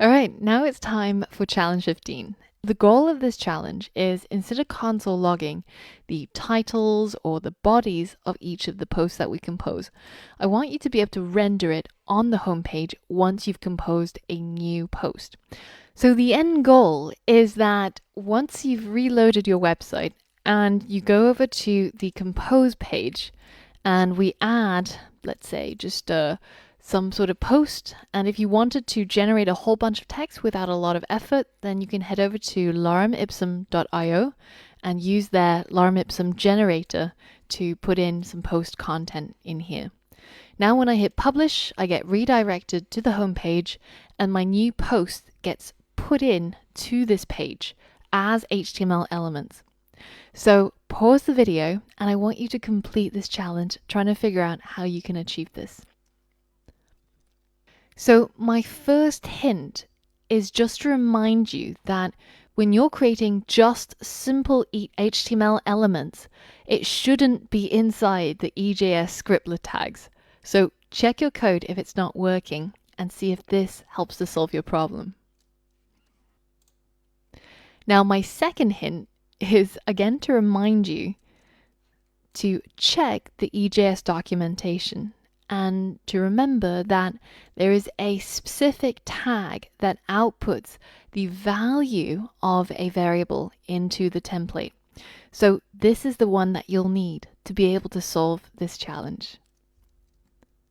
All right, now it's time for challenge 15. The goal of this challenge is, instead of console logging the titles or the bodies of each of the posts that we compose, I want you to be able to render it on the homepage once you've composed a new post. So the end goal is that once you've reloaded your website and you go over to the compose page and we add, let's say, just some sort of post. And if you wanted to generate a whole bunch of text without a lot of effort, then you can head over to loremipsum.io and use their lorem ipsum generator to put in some post content in here. Now when I hit publish, I get redirected to the home page and my new post gets put in to this page as HTML elements. So pause the video and I want you to complete this challenge, trying to figure out how you can achieve this. So my first hint is just to remind you that when you're creating just simple HTML elements, it shouldn't be inside the EJS scriptlet tags. So check your code if it's not working and see if this helps to solve your problem. Now my second hint is again to remind you to check the EJS documentation and to remember that there is a specific tag that outputs the value of a variable into the template. So this is the one that you'll need to be able to solve this challenge.